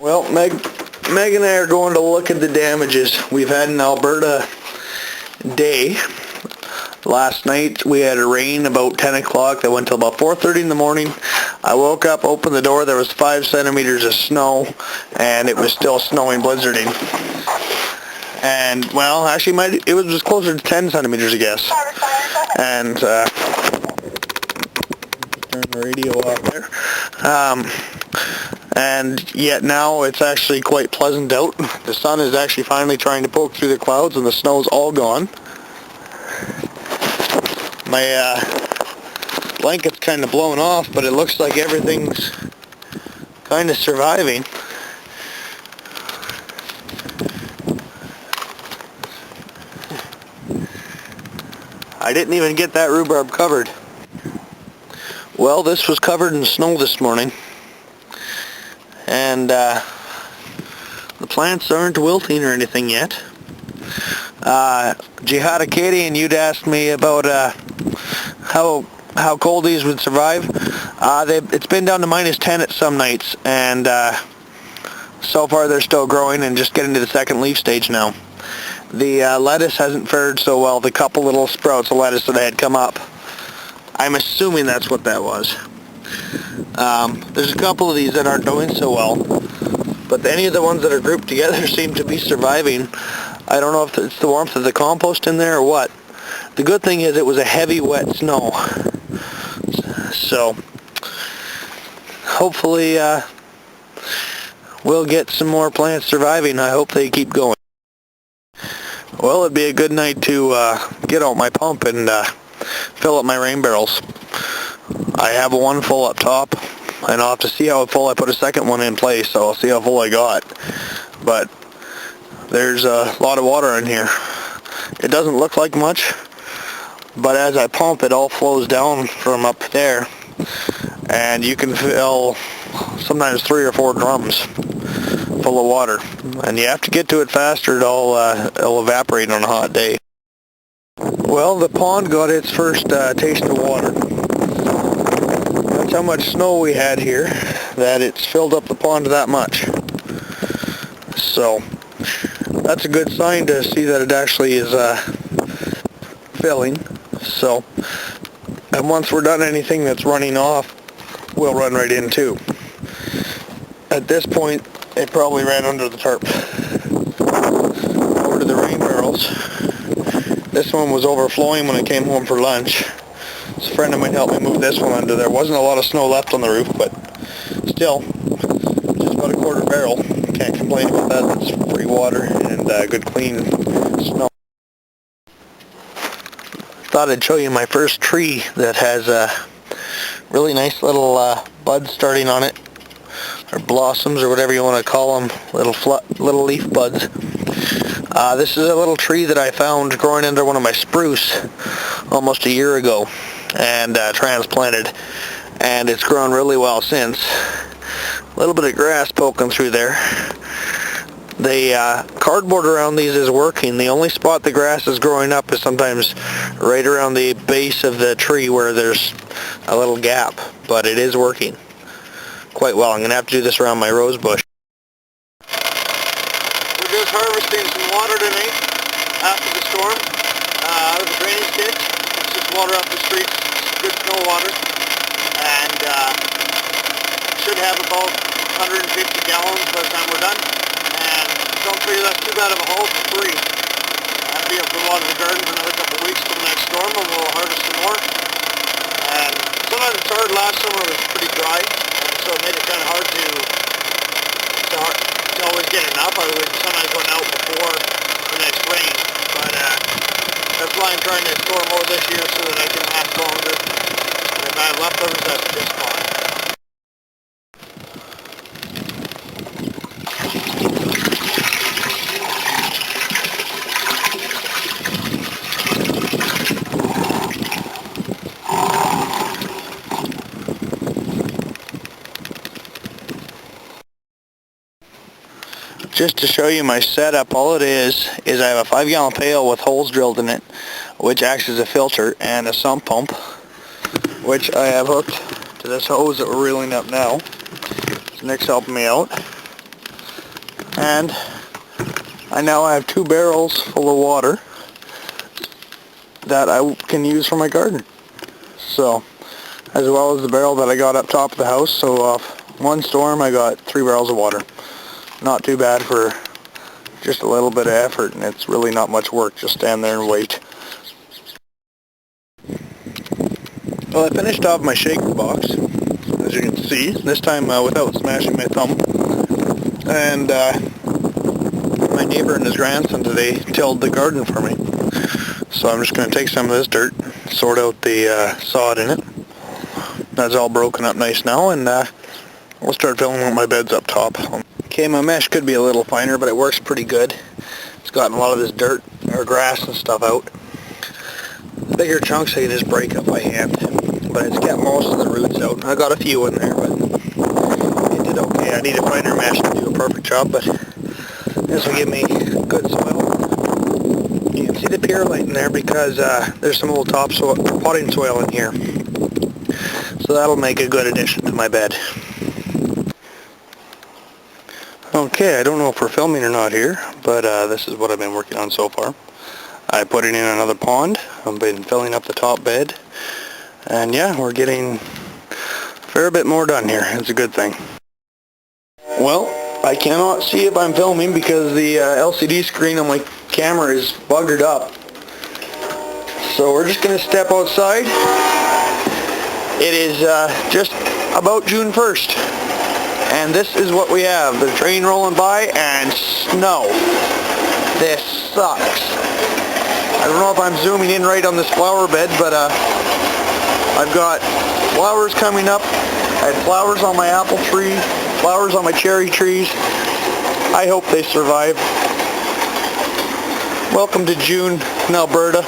Well, Meg and I are going to look at the damages. We've had an Alberta day. Last night we had a rain about 10 o'clock that went till about 4:30 in the morning. I woke up, opened the door, there was 5 centimeters of snow, and it was still snowing, blizzarding. And, well, actually it was closer to 10 centimeters, I guess. And, turn the radio off there. And yet now it's actually quite pleasant out. The sun is actually finally trying to poke through the clouds and the snow's all gone. My blanket's kind of blown off, but it looks like everything's kind of surviving. I didn't even get that rhubarb covered. Well, this was covered in snow this morning. And the plants aren't wilting or anything yet. Jihad Acadian, you'd asked me about how cold these would survive. It's been down to -10 at some nights, and so far they're still growing and just getting to the second leaf stage now. The lettuce hasn't fared so well. The couple little sprouts of lettuce that had come up, I'm assuming that's what that was. There's a couple of these that aren't doing so well, but any of the ones that are grouped together seem to be surviving. I don't know if it's the warmth of the compost in there or what. The good thing is it was a heavy, wet snow. So, hopefully we'll get some more plants surviving. I hope they keep going. Well, it'd be a good night to get out my pump and fill up my rain barrels. I have one full up top, and I'll have to see how full I put a second one in place, so I'll see how full I got. But there's a lot of water in here. It doesn't look like much, but as I pump, it all flows down from up there, and you can fill sometimes 3 or 4 drums full of water, and you have to get to it faster. It'll evaporate on a hot day. Well, the pond got its first taste of water. That's how much snow we had here, that it's filled up the pond that much. So that's a good sign to see that it actually is filling. So, and once we're done, anything that's running off will run right in too. At this point, it probably ran under the tarp. Over to the rain barrels. This one was overflowing when I came home for lunch. So a friend of mine helped me move this one under. There wasn't a lot of snow left on the roof, but still, just about a quarter barrel. Can't complain about that. That's free water and good clean snow. Thought I'd show you my first tree that has a really nice little buds starting on it, or blossoms, or whatever you want to call them, little leaf buds. This is a little tree that I found growing under one of my spruce almost a year ago, and transplanted, and it's grown really well since. A little bit of grass poking through there. The cardboard around these is working. The only spot the grass is growing up is sometimes right around the base of the tree where there's a little gap, but it is working quite well. I'm going to have to do this around my rose bush. We're just harvesting some water tonight after the storm out of the drainage ditch. It's just water off the streets, good snow water, and should have about 150 gallons by the time we're done. And don't figure that's too bad of a haul for free. I'll be able to water the garden for another couple of weeks till the next storm, and we'll harvest some more. And sometimes it's hard. Last summer was pretty dry, and so it made it kind of hard to always get enough. I would sometimes run out before the next rain, but that's why I'm trying to store more this year so that I can last longer. And if I have leftovers, that's just fine. Just to show you my setup, all it is I have a 5-gallon pail with holes drilled in it, which acts as a filter, and a sump pump, which I have hooked to this hose that we're reeling up now. So Nick's helping me out. and I now have 2 barrels full of water that I can use for my garden. So, as well as the barrel that I got up top of the house, so off one storm I got 3 barrels of water. Not too bad for just a little bit of effort, and it's really not much work, just stand there and wait. Well, I finished off my shaker box, as you can see, this time without smashing my thumb. And my neighbor and his grandson today tilled the garden for me. So I'm just going to take some of this dirt, sort out the sod in it. That's all broken up nice now, and we'll start filling out my beds up top. Okay, my mesh could be a little finer, but it works pretty good. It's gotten a lot of this dirt or grass and stuff out. Bigger chunks I can just break up by hand, but it's kept most of the roots out. I got a few in there, but it did okay. I need a finer mesh to do a perfect job, but this will give me good soil. You can see the perlite in there because there's some old topsoil, potting soil in here. So that'll make a good addition to my bed. Okay, I don't know if we're filming or not here, but this is what I've been working on so far. I put it in another pond. I've been filling up the top bed. And yeah, we're getting a fair bit more done here. It's a good thing. Well, I cannot see if I'm filming because the LCD screen on my camera is buggered up. So we're just going to step outside. It is just about June 1st. And this is what we have. The train rolling by and snow. This sucks. I don't know if I'm zooming in right on this flower bed, but I've got flowers coming up. I had flowers on my apple tree, flowers on my cherry trees. I hope they survive. Welcome to June in Alberta.